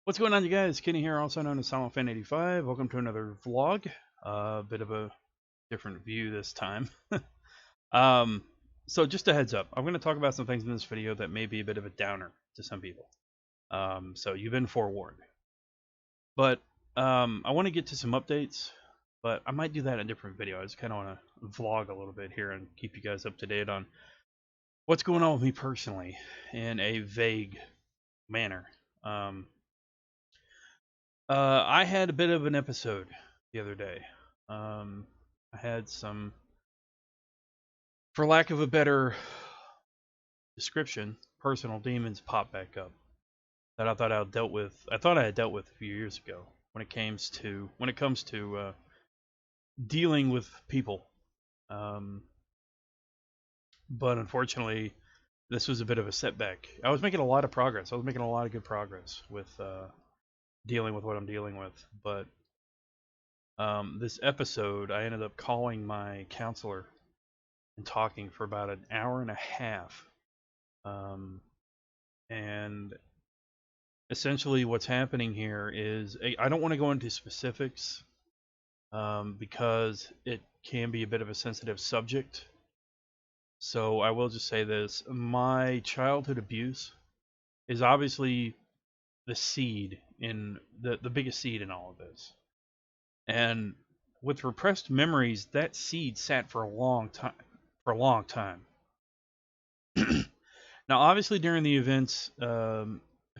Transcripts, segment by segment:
What's going on, you guys? Kenny here, also known as SilentFan85. Welcome to another vlog. A bit of a different view this time. um, so just a heads up, I'm going to talk about some things in this video that may be a bit of a downer to some people. So you've been forewarned. But I want to get to some updates, but I might do that in a different video. I just kind of want to vlog a little bit here and keep you guys up to date on what's going on with me personally in a vague manner. I had a bit of an episode the other day. I had some, for lack of a better description, personal demons pop back up that I thought I had dealt with. I thought I had dealt with a few years ago when it comes to dealing with people. But unfortunately, this was a bit of a setback. I was making a lot of progress. I was making a lot of good progress with dealing with what I'm dealing with, but this episode, I ended up calling my counselor and talking for about an hour and a half. And essentially, what's happening here is I don't want to go into specifics because it can be a bit of a sensitive subject. So I will just say this: my childhood abuse is obviously the seed in the biggest seed in all of this. And with repressed memories, that seed sat for a long time. For a long time. Now, obviously, during the events a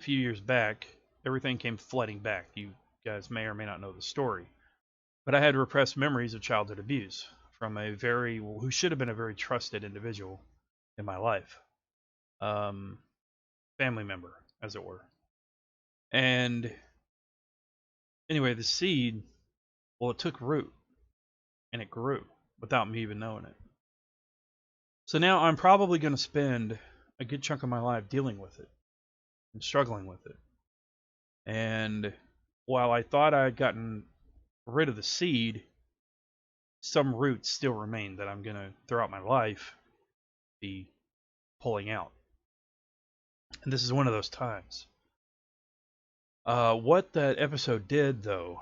few years back, everything came flooding back. You guys may or may not know the story, but I had repressed memories of childhood abuse from a who should have been a very trusted individual in my life, family member, as it were. And anyway, the seed, well, it took root and it grew without me even knowing it. So now I'm probably going to spend a good chunk of my life dealing with it and struggling with it. And while I thought I had gotten rid of the seed, some roots still remain that I'm going to, throughout my life, be pulling out. And this is one of those times. What that episode did, though,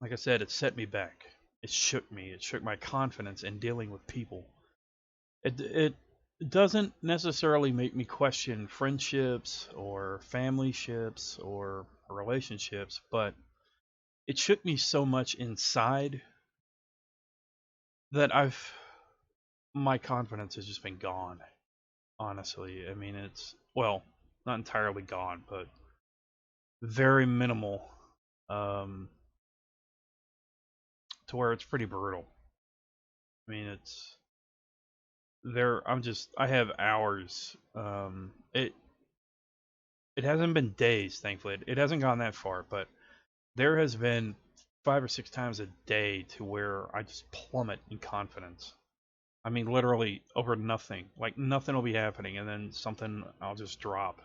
like I said, it set me back. It shook me. It shook my confidence in dealing with people. It doesn't necessarily make me question friendships or family ships or relationships, but it shook me so much inside that my confidence has just been gone. Honestly, I mean, it's, well, not entirely gone, but very minimal, to where it's pretty brutal. I mean, it's there. I have hours. It hasn't been days, thankfully. It hasn't gone that far, but there has been 5 or 6 times a day to where I just plummet in confidence. I mean, literally over nothing. Like, nothing will be happening, and then something, I'll just drop.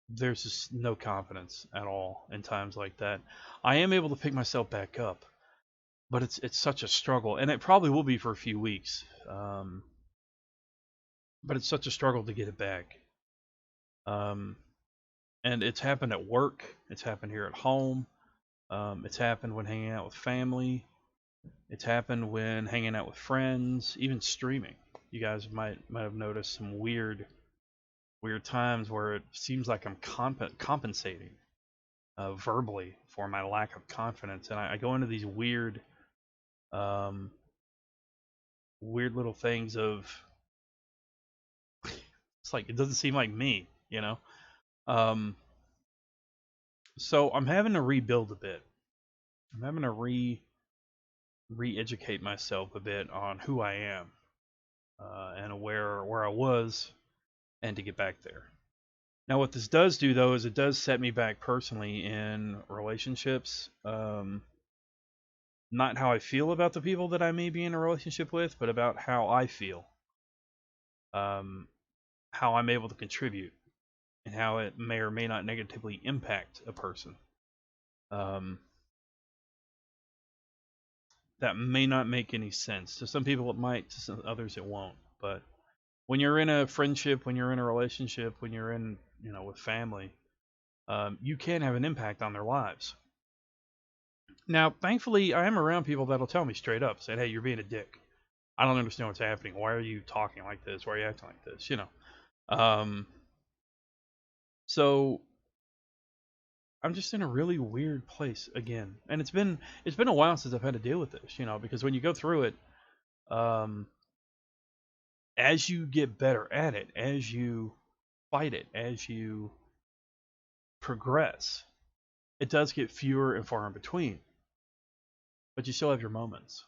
There's just no confidence at all in times like that. I am able to pick myself back up, but it's such a struggle, and it probably will be for a few weeks. But it's such a struggle to get it back. And it's happened at work. It's happened here at home. It's happened when hanging out with family. It's happened when hanging out with friends, even streaming. You guys might have noticed some weird times where it seems like I'm compensating verbally for my lack of confidence, and I go into these weird little things of it's like it doesn't seem like me, you know. So I'm having to rebuild a bit. I'm having to re-educate myself a bit on who I am and where I was, and to get back there. Now, what this does do, though, is it does set me back personally in relationships. Not how I feel about the people that I may be in a relationship with, but about how I feel. How I'm able to contribute, and how it may or may not negatively impact a person. That may not make any sense. To some people it might, to some others it won't. But when you're in a friendship, when you're in a relationship, when you're in, with family, you can have an impact on their lives. Now, thankfully, I am around people that'll tell me straight up, saying, "Hey, you're being a dick. I don't understand what's happening. Why are you talking like this? Why are you acting like this?" You know. So I'm just in a really weird place again, and it's been a while since I've had to deal with this, you know, because when you go through it, as you get better at it, as you fight it, as you progress, it does get fewer and far in between, but you still have your moments.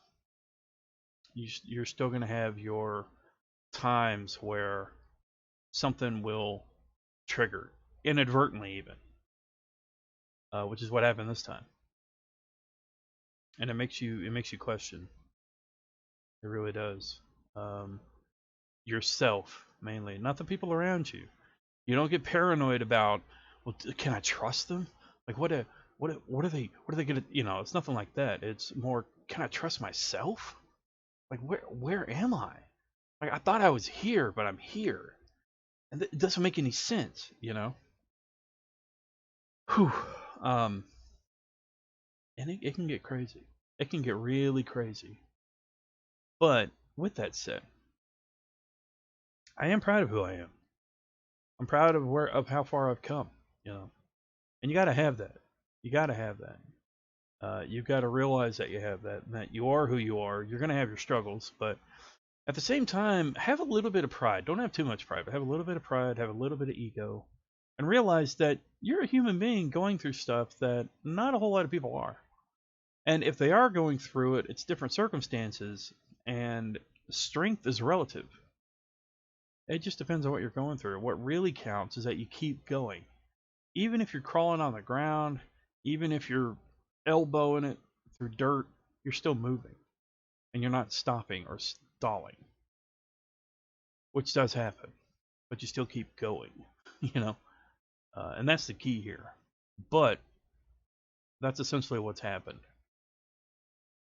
You're still going to have your times where something will trigger inadvertently, even, which is what happened this time, and it makes you question. It really does. Yourself mainly, not the people around you. You don't get paranoid about, well, can I trust them? Like, what are they gonna, you know? It's nothing like that. It's more, can I trust myself? Like, where am I? Like, I thought I was here, but I'm here, and it doesn't make any sense, you know. Whew. And it can get crazy. It can get really crazy. But with that said, I am proud of who I am. I'm proud of how far I've come, you know. And you got to have that. You got to have that. You've got to realize that you have that, and that you are who you are. You're going to have your struggles, but at the same time, have a little bit of pride. Don't have too much pride, but have a little bit of pride, have a little bit of ego, and realize that you're a human being going through stuff that not a whole lot of people are. And if they are going through it, it's different circumstances, and strength is relative. It just depends on what you're going through. What really counts is that you keep going. Even if you're crawling on the ground, even if you're elbowing it through dirt, you're still moving. And you're not stopping or stalling. Which does happen. But you still keep going. You know? And that's the key here. But that's essentially what's happened.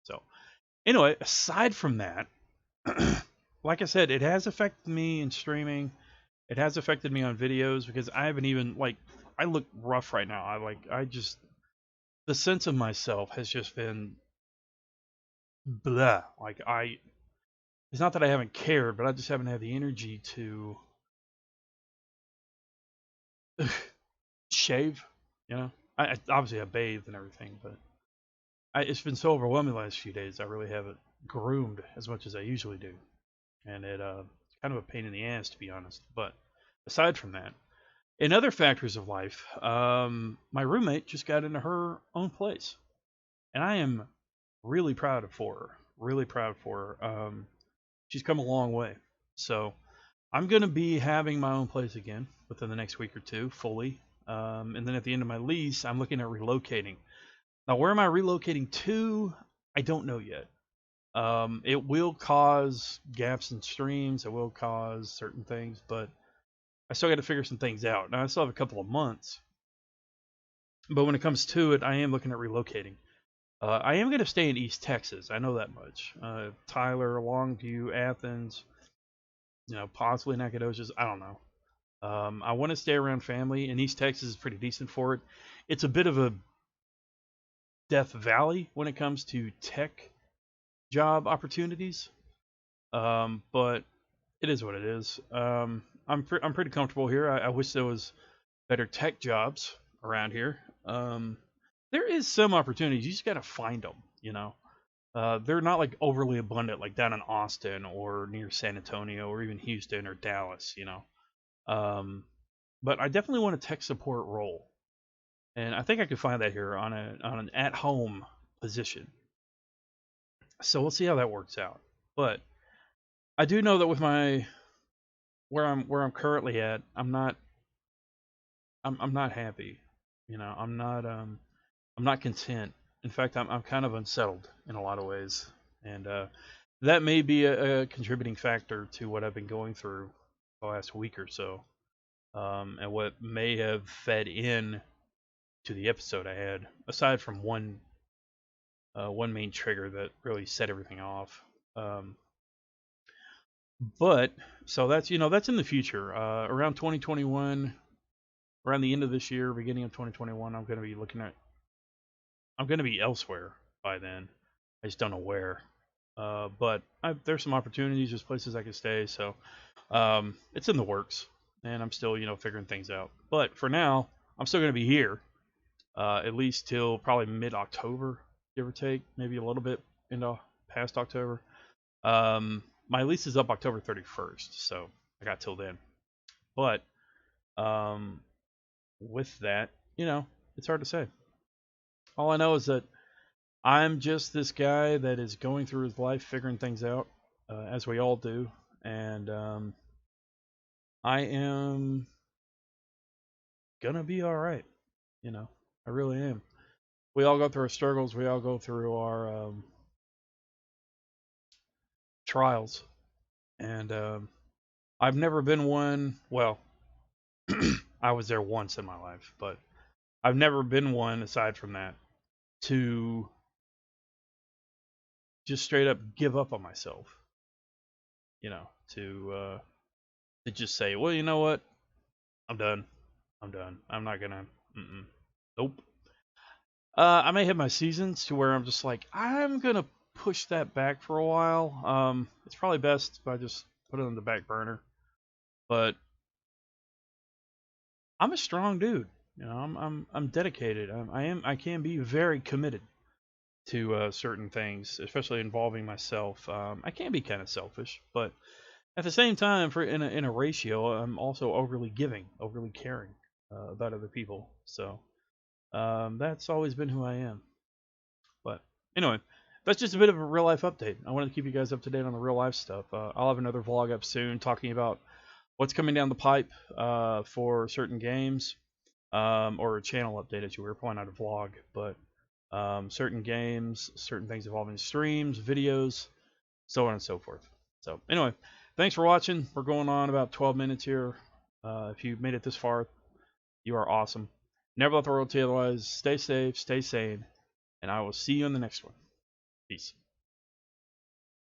So, anyway, aside from that, like I said, it has affected me in streaming. It has affected me on videos because I haven't even, like, I look rough right now. The sense of myself has just been blah. Like, it's not that I haven't cared, but I just haven't had the energy to shave, you know. I obviously I bathed and everything, but it's been so overwhelming the last few days. I really haven't groomed as much as I usually do, and it's kind of a pain in the ass, to be honest. But aside from that, in other factors of life, my roommate just got into her own place, and I am really proud of for her. Really proud for her. She's come a long way. So I'm gonna be having my own place again within the next week or two, fully. And then at the end of my lease, I'm looking at relocating. Now, where am I relocating to? I don't know yet. It will cause gaps in streams. It will cause certain things, but I still got to figure some things out. Now, I still have a couple of months, but when it comes to it, I am looking at relocating. I am going to stay in East Texas. I know that much. Tyler, Longview, Athens, you know, possibly Nacogdoches. I don't know. I want to stay around family, and East Texas is pretty decent for it. It's a bit of a Death Valley when it comes to tech job opportunities, but it is what it is. I'm pretty comfortable here. I wish there was better tech jobs around here. There is some opportunities. You just got to find them, you know. They're not like overly abundant, like down in Austin or near San Antonio or even Houston or Dallas, you know. But I definitely want a tech support role, and I think I could find that here on an at-home position. So we'll see how that works out. But I do know that with my where I'm currently at, I'm not happy. You know, I'm not content. In fact, I'm kind of unsettled in a lot of ways, and that may be a contributing factor to what I've been going through the last week or so, and what may have fed in to the episode I had, aside from one main trigger that really set everything off. But so that's, you know, that's in the future, around 2021. around the end of this year, beginning of 2021, I'm going to be elsewhere by then. I just don't know where. But there's some opportunities, there's places I can stay, so it's in the works, and I'm still, figuring things out. But for now, I'm still going to be here, at least till probably mid-October, give or take, maybe a little bit into past October. My lease is up October 31st, so I got till then. But with that, it's hard to say. All I know is that I'm just this guy that is going through his life figuring things out, as we all do, and I am gonna be all right. I really am. We all go through our struggles. We all go through our trials, and I've never been one. Well, I was there once in my life, but I've never been one aside from that to just straight up give up on myself. To just say, well, you know what? I'm done. I'm done. I'm not gonna. Nope. I may have my seasons to where I'm just like, I'm gonna push that back for a while. It's probably best if I just put it on the back burner. But I'm a strong dude. I'm dedicated. I can be very committed to certain things, especially involving myself. I can be kind of selfish, but at the same time, in a ratio, I'm also overly giving, overly caring about other people. So that's always been who I am. But anyway, that's just a bit of a real life update. I wanted to keep you guys up to date on the real life stuff. I'll have another vlog up soon talking about what's coming down the pipe for certain games, or a channel update, as you were, probably not a vlog, but certain games, certain things involving streams, videos, so on and so forth. So anyway, thanks for watching. We're going on about 12 minutes here. If you made it this far, you are awesome. Never let the world tell you otherwise. Stay safe, stay sane, and I will see you in the next one. Peace.